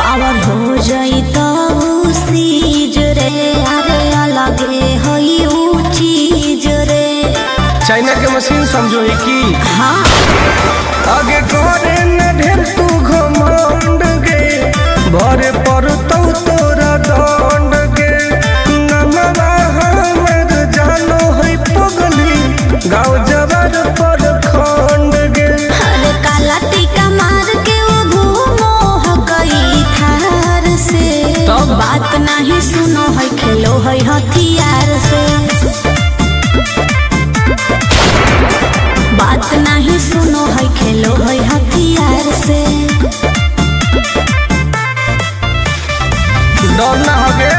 Power हो जाई तो सीज रे, अरे अलगे हई ऊ चीज रे। चाइना के मशीन समझो है कि हाँ आगे करे न ढेर तू घमंड गे, भरे पर तोरा दंड गे। नमवा हमर जानो है पगली, गाँव जबर पर खंड गे। अरे काला टीका मार के वो घूमो हकई थार से, तो बात नहीं सुनो है खेलो है हथियार से। बात नहीं सुनो है खेलो है हथियार से। डर ना होगे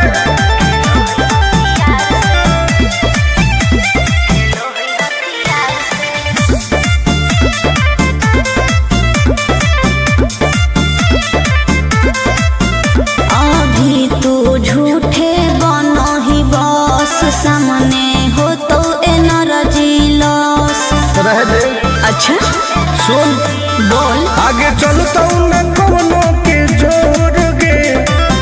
अभी तू झूठे बनो ही बॉस, सामने हो तो एनर्जी लॉस। रह दे। अच्छा सुन बोल। आगे चलता न कोनो के जोर गे,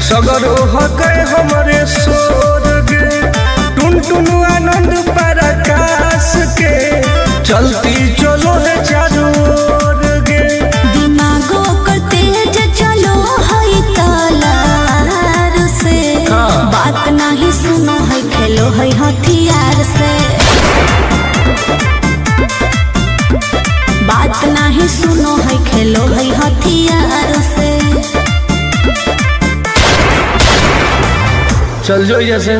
सगर हो गए हमारे सोर गे। टुन टुन आनंद पराकाश के, चलती चलो है चारों ओर गे। दिमागो कर तेज चलो है तलार से, हाँ। बात नहीं सुनो है खेलो है हथियार से। बात नहीं सुनो है खेलो है हथियार से। चल जो जैसे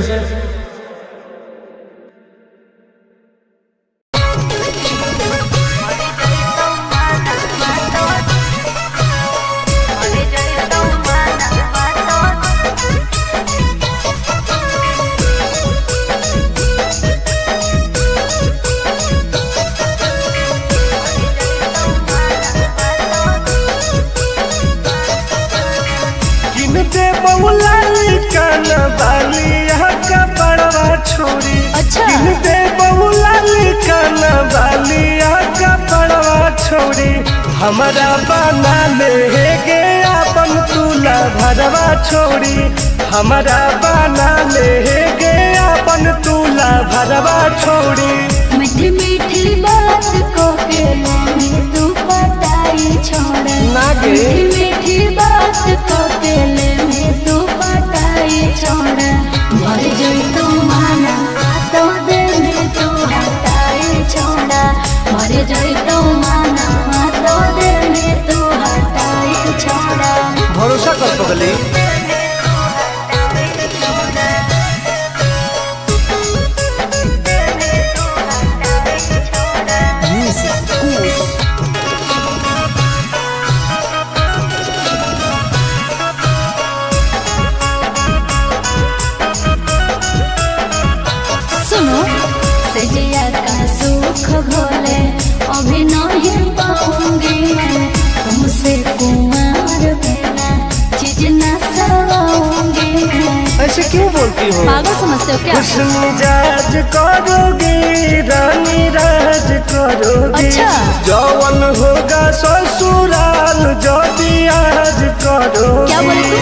किनते बहुलाल कान बाली का बड़वा छोड़ी। अच्छा। किनते बहुलाल कान बाली का बड़वा छोड़ी। हमारा बना ले गे अपन तुला भरवा छोड़ी। हमारा बना ले गे अपन तुला भरवा छोड़ी। मीठी मीठी बात को के ले तू पटाई छोड़। नागे। मीठी मीठी बात को के ले तू पटाई छोड़। मर जाई तू माना तो दे में तू हटाई छोड़। मर जाई तू माना तो दे में तू हटाई छोड़। भरोसा कर पगली। सुनो सजिया का सुख घोले अभी नहीं पाऊंगी मैं, तुमसे कुमार बिना चीज न सवाऊंगी मैं। ऐसे क्यों बोलती हो? पागल समझते हो क्या? खुश मिजाज करोगी, रानी राज करोगी। अच्छा। जौवन होगा ससुराल जो भी आज करोगी। क्या बोले तू?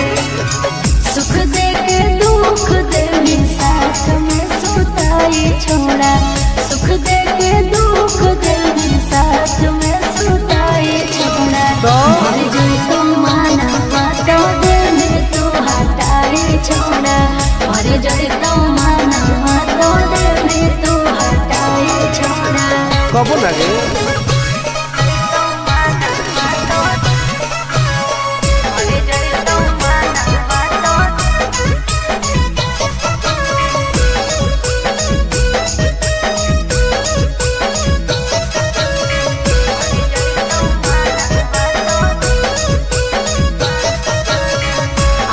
सुख दे के दुख दे में साथ में सुताई छोड़ा। सुख दे के दुख दे में साथ में सुताई छोड़ा। तो? मर जाई तू माना तो दे में तू हटाई छोड़ा। मर जाई तू माना तो दे में तू हटाई छोड़ा। कबो लगे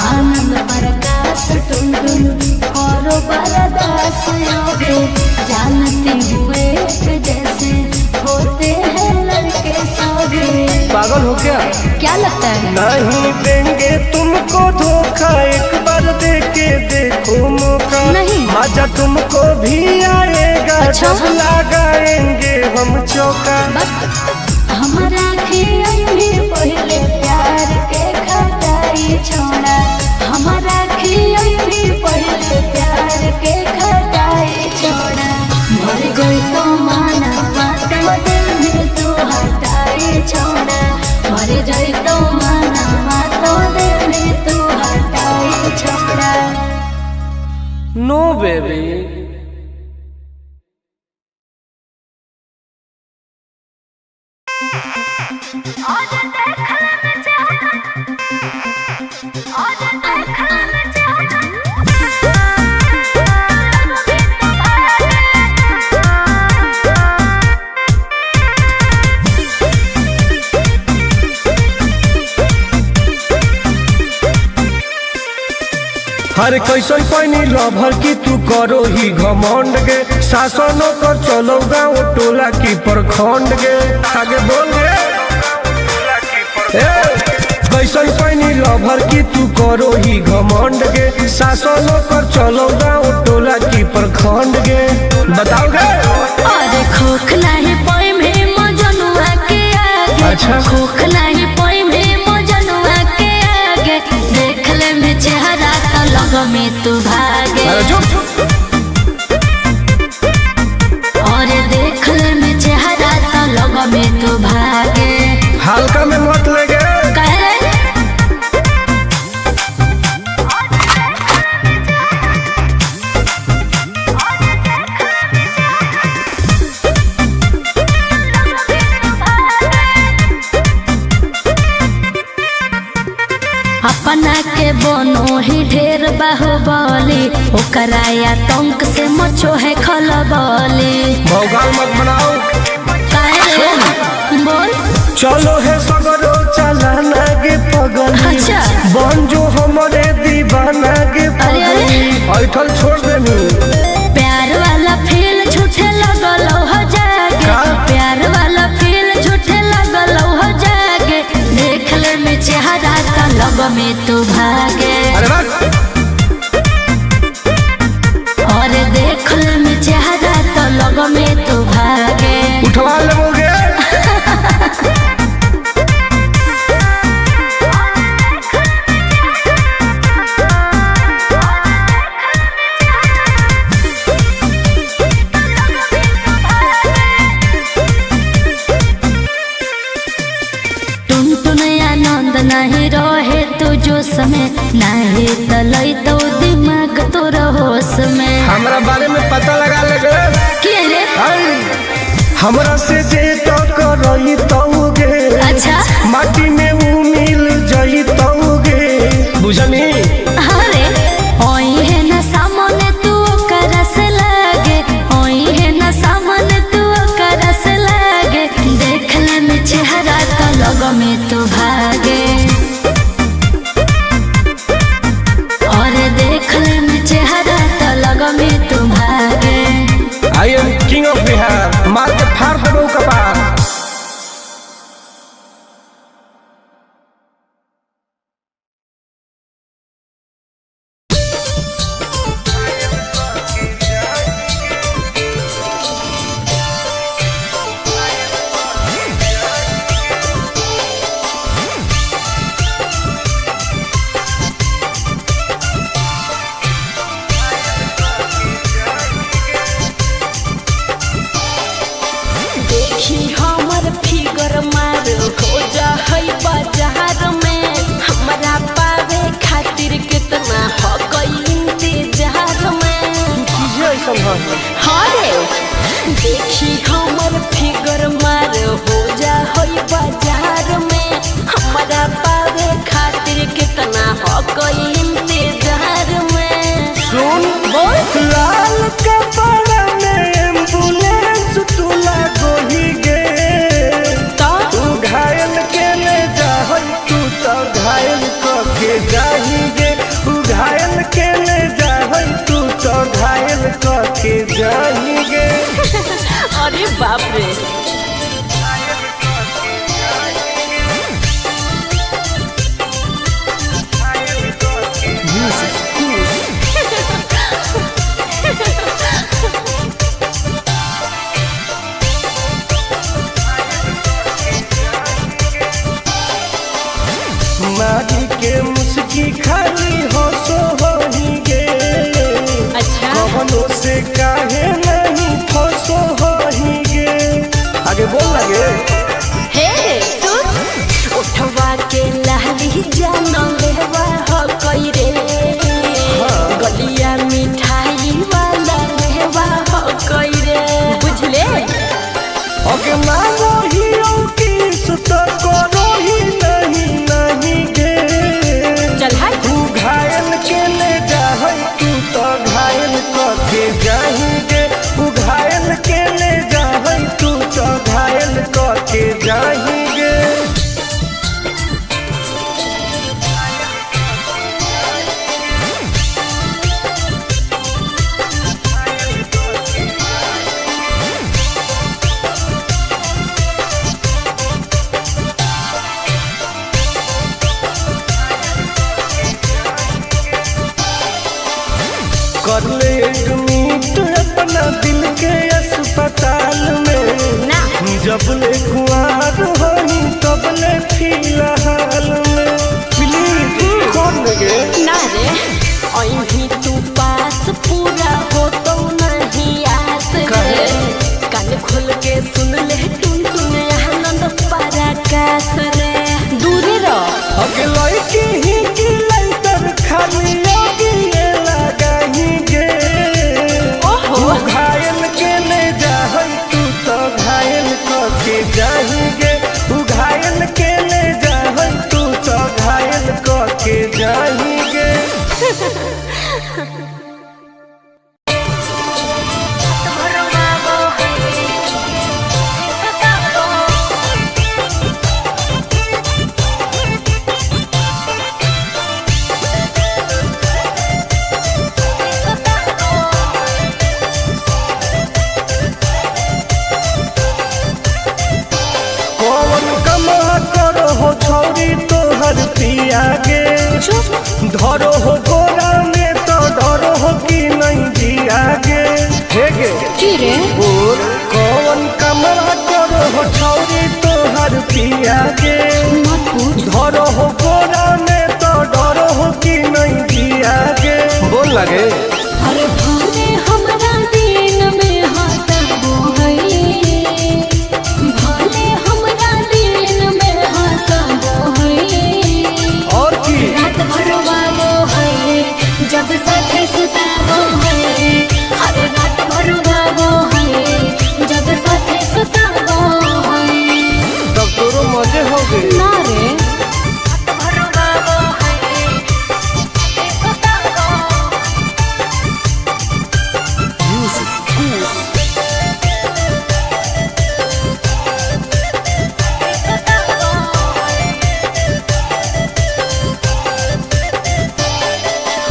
आनंद प्रकाश टुन टुन करो बरदास योगे। जानती हुए जैसे होते हैं लड़के सौगे। पागल हो क्या लगता है? नहीं देंगे तुमको धोखा, एक बार दे के देखो मौका। नहीं। मजा तुमको भी आएगा। अच्छा। जब लगाएंगे हम चौका। हमारा पहले प्यार के खटाई छोड़ा। तो माना तो दिल में तू हटाए छोड़ा। नो बेबी। हर कैसन पैनी लभर की तू करो ही घमंड गे, शासनों कर चलो गाँव टोला की प्रखंड गे। आगे बोल गे। कैसन पैनी लभर की तू करो ही घमंड गे, शासनों कर चलो गाँव टोला की प्रखंड गे। बताओ गे। अरे खोख नहीं पोई में मजनुआ के आगे। अच्छा। खोख नहीं पोई में मजनुआ के आगे, देख ले में चेहरा तो लग में तू भागे। और देख ले में चेहरा तो लग में तू भागे। हल्का में मत लगे। अपना के बनो ही ढेर बाहुबली, ओकराया टंक से मचो है खलबली। भौकाल मत बनाओ। बोल। चलो है सगरो चलाना गे पगली। अच्छा। बन जो हमारे दीवाना गे पगली। ऐठल छोड़ देनी। प्यार वाला फील झूठे लगल हो जागे। प्यार वाला फील झूठे लगल हो जागे, देख ले में चेहरा तो लग में तू भागे। और देख ले में चेहरा तो लग में तू भागे। उठवा लोगे। नहीं रहे तू जोश में, नहीं तलई तो दिमाग तोर होश में। हमरा बारे में पता लगा लगे। क्या रे? हमरा से जे तो करई तौगे। अच्छा। माटी में वो मिल जाई तौगे। बुझनी। अरे ओई है ना सामने तू करस लागे, ओई है ना सामने तू करस लागे, देख ले में चेहरा तो लग में तू भागे। देख ले में चेहरा तो लग में तू भागे। I am king of Bihar, मार के फाड़ देबो कपार। देखी हमर फिगर मार हो जा होई बाजार में, हमारा पावे खातिर कितना हो गई इंतजार में। सुन बहुत लाल कपड़ा में एम्बुलेंस तू लागोही गे। तू घायल के ले जा तू तो घायल के जाही गे। तू घायल के ले जा तू तो घायल के जाही गे। अरे बाप रे। मारी के मुस्की खाली हो सो होही गे। अच्छा। कवनों से काहे नहीं फसो होही गे। आगे बोल लगे। हे सुन, उठवा के जबले कुआर होई तबले फिलहाल में प्लीज कौन लगे ना रे अहीं तू पास पूरा हो तो नहीं आस रे कान खोल के सुन ले टुन टुन आनंद पराकाश रे दूर रह अगे लड़की ही की लंतर खाली योगी लगाही गे ओहो घायल के ले जाहई तू तो घायल के जाही गे तू घायल के ले जाहई तू तो घायल के जाही गे आगे धरो हो गोरा में तो डरो हो कि नहीं जिया गे हेगे की रे और कौन कमरा करो हो छौरी तो हर पिया गे मत पूछ धरो हो गोरा में तो डरो हो कि नहीं जिया गे बोल लगे अरे भले हमरा दिन में हंसबो है भले हमरा दिन में हंसबो है और की रात भर वालो है जब साथे सुताबो है हर रात भर वालो है जब साथे सुताबो है तब तोरो मजे हो गए ना रे रात भर वालो है सुताबो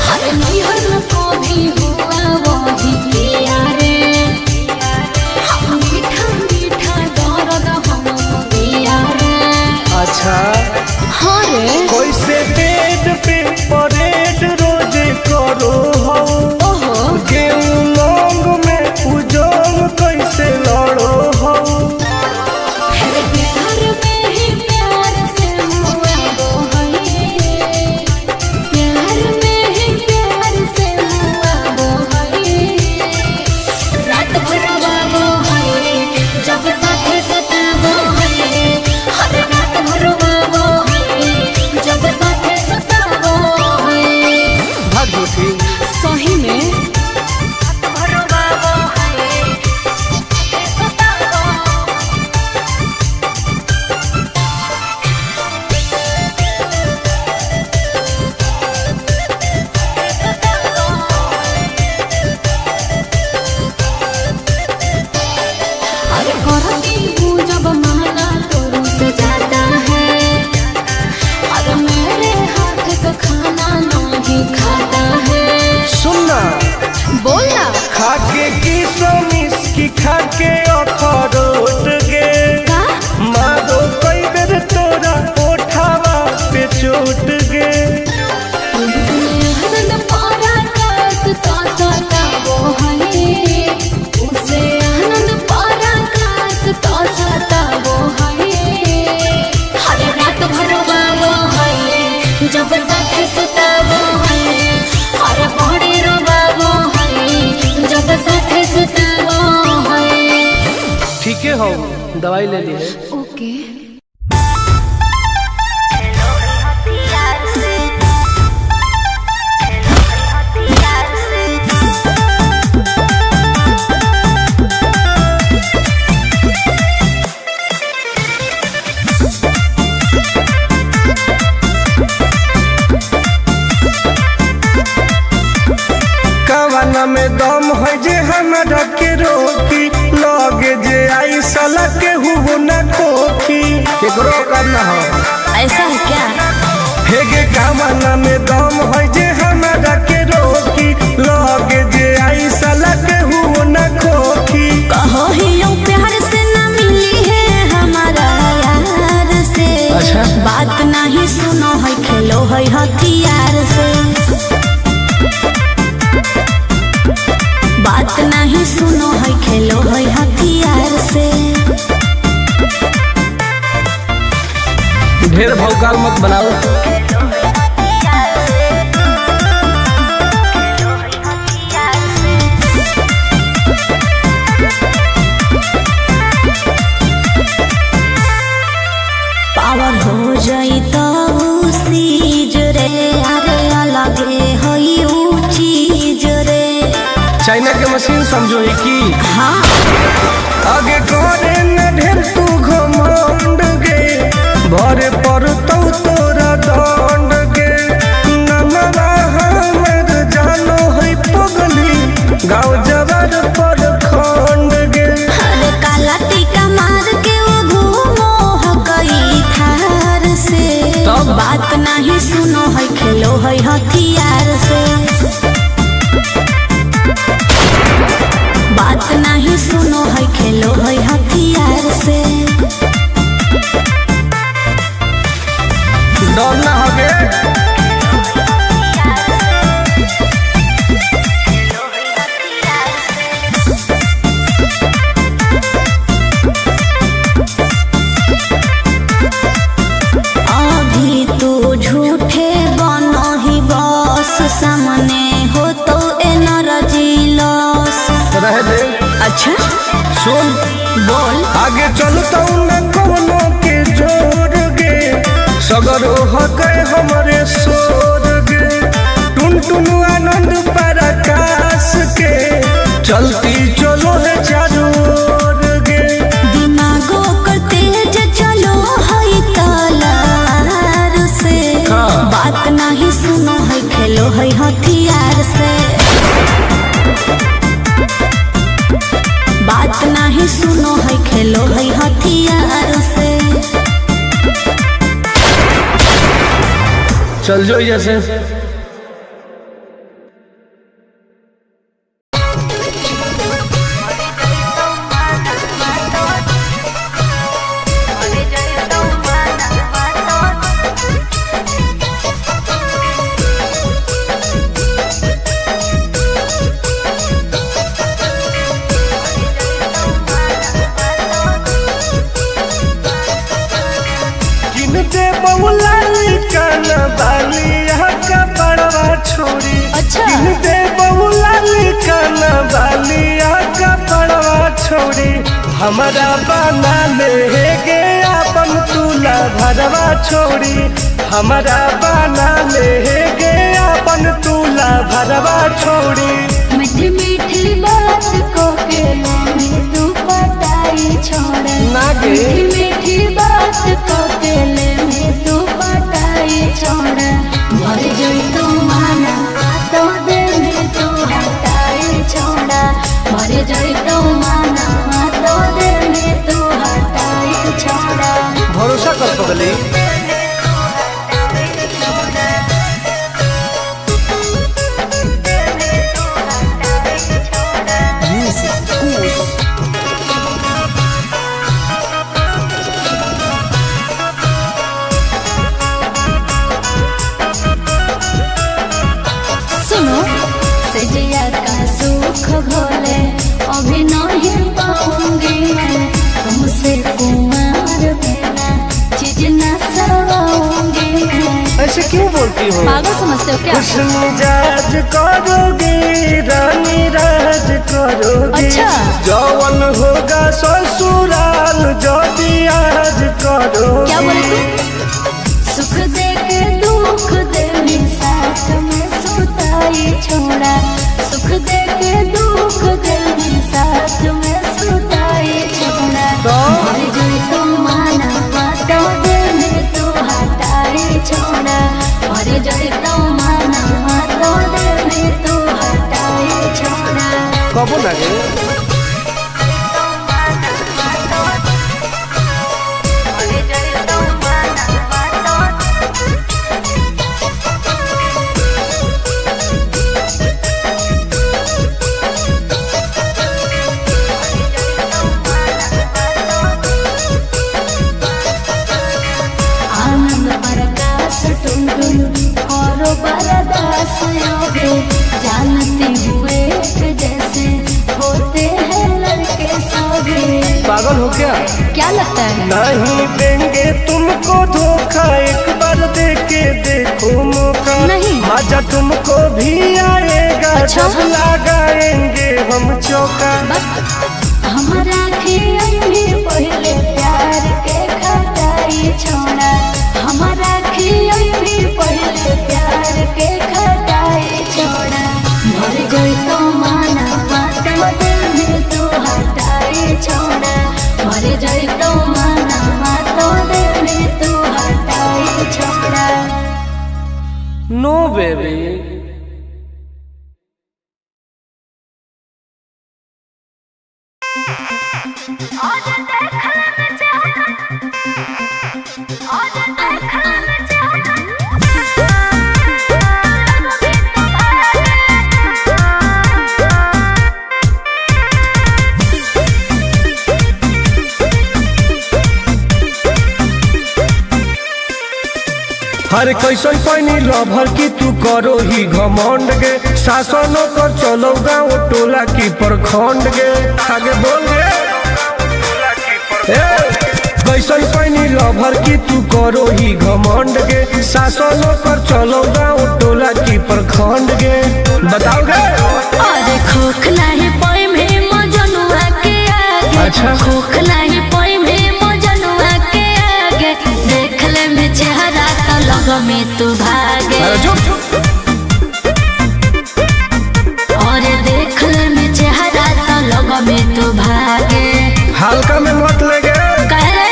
हर नैहर में को भी हुआ वही किया रे हम मीठा मीठा दर्द हम दिया रे अच्छा हाँ रे कैसे बेड पे परेड रोज करो हो ओहो गेहूं लौंग में उजोंग कैसे लड़ो हो हर प्यार में ही प्यार से हुआ वो है प्यार में ही प्यार से हुआ वो है रात भर वो है जब साथे सताबो है हर रात भर वो है जब साथे सताबो है भाग झूठी सही में रात भर वो है सताबो अरे करती हूँ जब माला तो रुस जाता है अरे मेरे हाथ का खाना नहीं खाता है सुनना बोलना खाके की सोमिस की खाके अखरोट गे का मारो कई बेर तोरा ओठावा पे चोट गे आनंद पराकाश का सताबो है उसे आनंद पराकाश का सताबो है हर रात भर वाबो है जब साथे सुताबो है हर बड़ी रोबाबो है जब साथे सुताबो है ठीक है हो दवाई ले लिए ओके कवाना में दम है जे हमरा के रोकी लगे जे आई साला के हुओ ना खोखी केकरो करना हो ऐसा है क्या हेगे कवाना में दम है जे हमरा के रोकी लगे जे आई साला के हुओ ना खोखी कहो ही लो प्यार से न मिली है हमारा यार से अच्छा। बात नहीं सुनो है खेलो है हथियार से बात नहीं सुनो है खेलो है हथियार से ढेर भौकाल मत बनाओ। पावर हो जाई तो सीज रे, अरे अलगे होई ऊ चीज रे। चाइना के मशीन समझो ही की हाँ आगे करे न ढेर तू घमंड गे, भरे पर तो तोरा दंड गे। नमवा हमर जानो है पगली, गाँव जबर पर खंड गे। अरे काला टीका मार के वो घूमो हकई थार से, तो बात नहीं सुनो है खेलो है हथियार से। बात नहीं सुनो है खेलो है हथियार से। डर ना हगे अभी तू झूठे बनो ही बस, सामने हो तो एनर्जी लॉस। रह दे अच्छा सुन बोल। आगे चलता न कोनो के जोर गे, सगर हके हमरे सोर गे। टुन टुन आनंद पराकाश के, चलती चलो है चारों ओर गे। दिमागो कर तेज चलो है तलार से, हाँ। बात नहीं सुनो है खेलो है हथियार से। बात नहीं सुनो है खेलो है हथियार से। चल जो जैसे छोड़ी। अच्छा दे बहुला लिखना बालिया का पड़वा छोड़ी, हमारा बना ले गे अपन तुला भरवा छोड़ी। हमारा बना ले गे अपन तुला भरवा छोड़ी। मीठी मीठी बात को के में तू पटाई छोड़े ना गे मीठी मीठी बात को के में तू पटाई छोड़े। मर जोई तू माना तो दे में तू हटाई छोड़ा। मर जोई तू माना तो दे में तू हटाई छोड़ा। भरोसा कर पगली सजिया का सुख भोले अभी नहीं पाऊंगी मैं, तुमसे कुमार बिना चीज न सवाऊंगी मैं। ऐसे क्यों बोलती हो? पागल समझते हो क्या? कुछ मिजाज करोगी रानी राज करोगी। अच्छा जौवन होगा ससुराल जो आज करोगी। क्या बोले तू? सुख दे के दुख दे साथ में सुताई छोड़ा। सुख दे के दुख दे साथ में सुताई छोड़ा। मर जोई तू माना तो दे में तू हटाई छोड़ा। मर जोई तू माना तो दे में तू हटाई छोड़ा। कबो ना गे पागल हो क्या? क्या लगता है? नहीं देंगे तुमको धोखा, एक बार दे के देखो मौका। नहीं। मजा तुमको भी आएगा। अच्छा? जब लगाएंगे हम चौका। हमारा भी पहले प्यार के खटाई छोड़ा, हमारा भी पहले प्यार के खटाई छोड़ा। मर गई तो माना माता दिल में तू हटाई छोड़ा, मर गई तो माना माता दिल में तू हटाई छोड़ा। नो बेबी। हर कैसन पानी लभर की तू करो ही घमंड गे। शासनों कर चलो गाँव टोला की प्रखंड गे। आगे बोल गे। कैसन पानी लभर की तू करो ही घमंड गे। शासनों कर चलो गाँव टोला की प्रखंड गे। बताओ गे। अरे खोखला ही पाई में मजनुआ के आगे। अच्छा। खोखला ही पाई में मजनुआ के आगे। देख ले में चेहरा तो लग में तू भागे। अरे चुप। और देख ले में चेहरा तो लग में तू भागे। हल्का में मत लगे। कह रे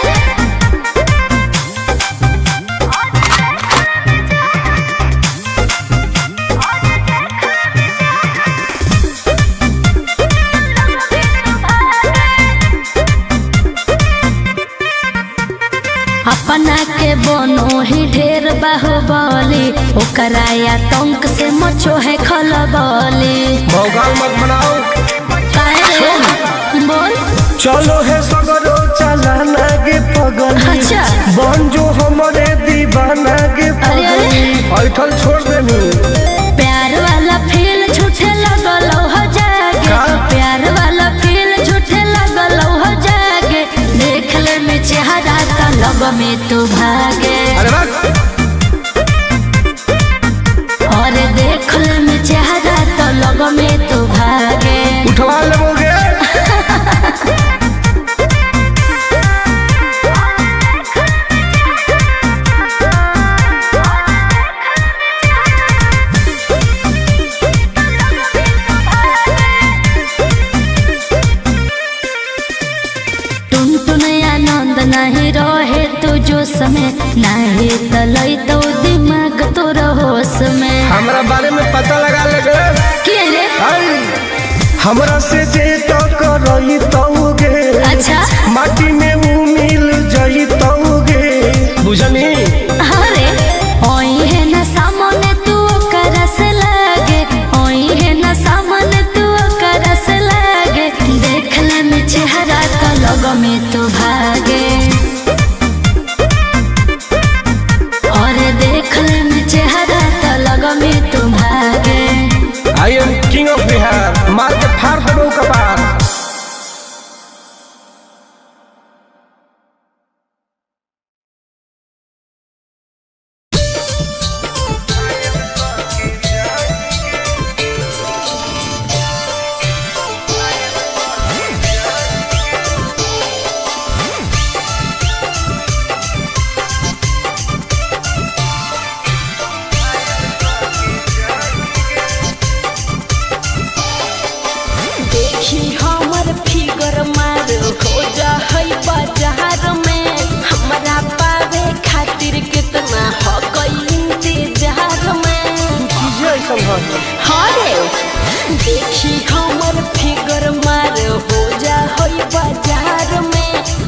अपना के बनो ही ढेर बाहुबली, ओकरा आतंक से मचो है खलबली। भौकाल मत बनाओ। बोल। चलो है सगरो चलाना गे पगली। अच्छा। बन जो हमारे दीवाना गे पगली। ऐठल छोड़ देनी। प्यार वाला फील झूठे लगल हो जागे। का? प्यार वाला फील झूठे लगल हो जागे। देख ले में चेहरा तो लग में तू भागे। अरे बात। और देख ले में चेहरा तो लग में तू भागे। उठवा लोगे। नहीं रहे तू जो समय, नहीं तलई तो दिमाग तो होश में। हमरा बारे में पता लगा लगे। के रे? हमरा से जे तो करई तौगे। अच्छा। माटी में वो मिल जाई तौगे। बुझनी? अरे ओई है ना सामने तू करस लागे, ओई है ना सामने तू करस लागे। देख ले में चेहरा तो लग में तू भागे। और देख ले में चेहरा तो लग में तू भागे। I am king of Bihar. मार के फाड़ दो कपार। देखी हमर फिगर मार हो जा होई बाजार में।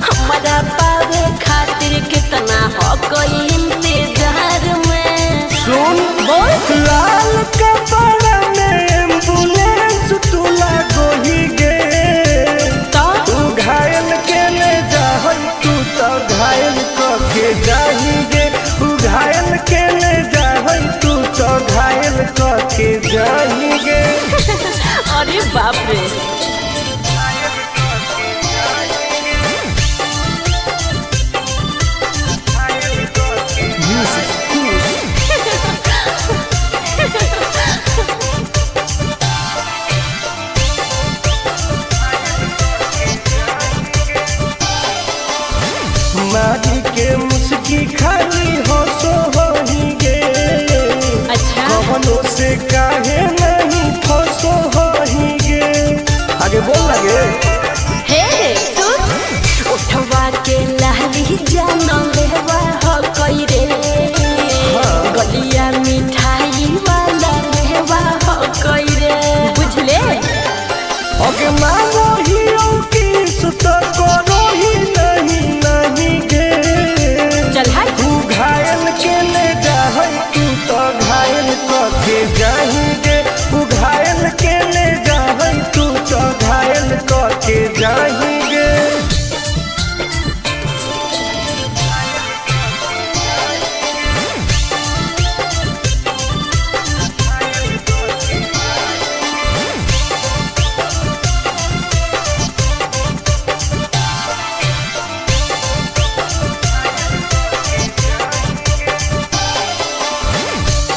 हमारा पावे खातिर कितना हो कोई इंतजार में। सुन बोल। लाल कपड़ा में एम्बुलेंस तू लागो ही गे। तू घायल के ले जा तू तो घायल के जाही गे। तू घायल के ले जा तू तो घायल के जाही गे। अरे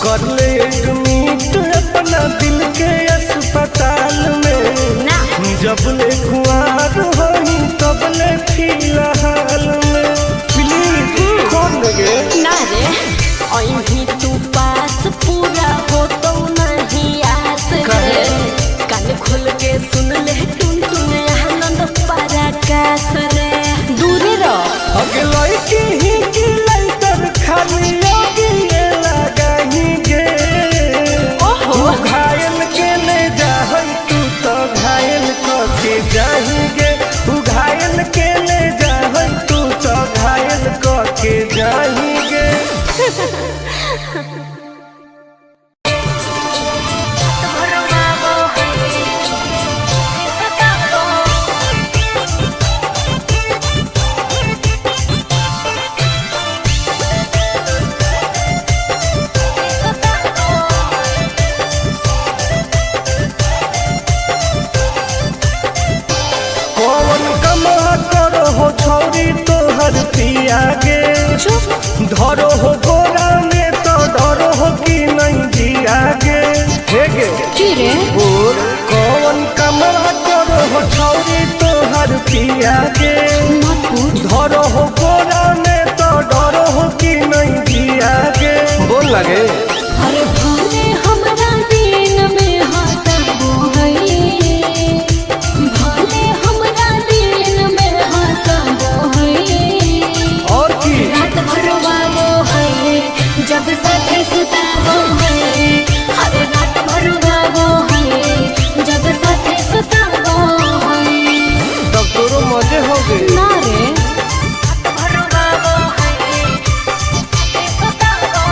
कर ले एडमिट अपना दिल के अस्पताल में ना जब ले खुआर होई तब ले फिलहाल में प्लीज कौन लगे ना रे अहीं तू पास पूरा हो तो नहीं आस रे कान खोल के सुन ले टुन टुन आनंद पराकाश रे दूर रह अगे लड़की ही की लाइटर खाली लगी लगाही गे ओहो घायल के ले जाहई तू तो घायल के जाही गे घायल के ले जाहई तू तो घायल के जाही गे कौन कमा करो हो छौरी तोहर पिया गे धरो हो गोरा में तो डरो हो कि नहीं जिया गे हे गे की रे बोल कौन कमा करो हो छौरी तोहर पिया गे मत पूछ धरो हो गोरा में तो डरो हो कि नहीं जिया गे बोल लगे अरे भले हमरा दिन में हंसबो है भले हमरा दिन में हंसबो है और की रात भर रोवाबो है जब साथे सुताबो है हर रात भर रोवाबो है जब साथे सुताबो है तब तोरो मजे हो गए ना रे रात भर रोवाबो है सुताबो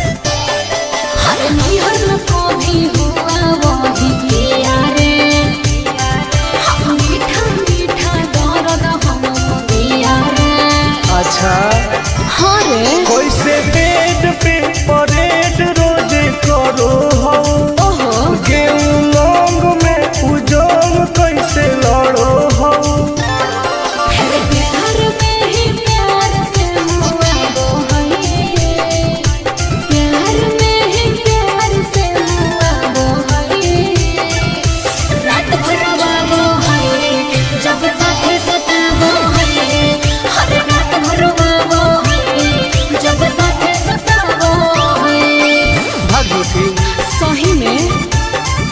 हर नैहर को भी हुआ वही पिया रे हम मीठा मीठा दर्द हम पिया रे अच्छा हाँ रे कैसे बेड पे परेड रोज करो हो ओहो गेहूं लौंग में उजोंग कैसे लड़ो हो है प्यार में ही प्यार से मुआबो है प्यार में ही प्यार से मुआबो है रात भर रोवाबो है जब साथे सताबो है हर रात भर रोवाबो है जब साथे सताबो है भाग झूठी सही में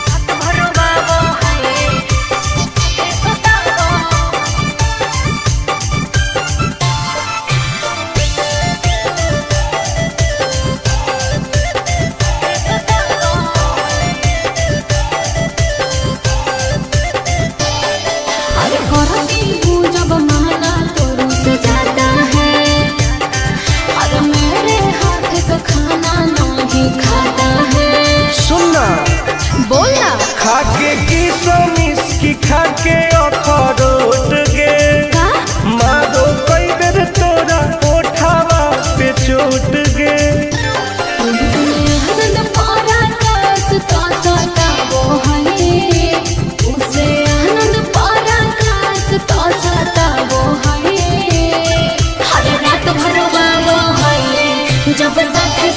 रात भर रोवाबो है सताबो अरे करती हूँ जब माना तो रुस जाता है अरे मेरे हाथ का खाना नहीं खाता है सुनना बोलना खाके की समिस की खाके अखरोट गे का मारो कई बेर तोरा ओठावा पे चोट गे आनंद पराकाश तो सताबो है उसे आनंद पराकाश तो सताबो है हर रात भर रोवाबो है जब साथे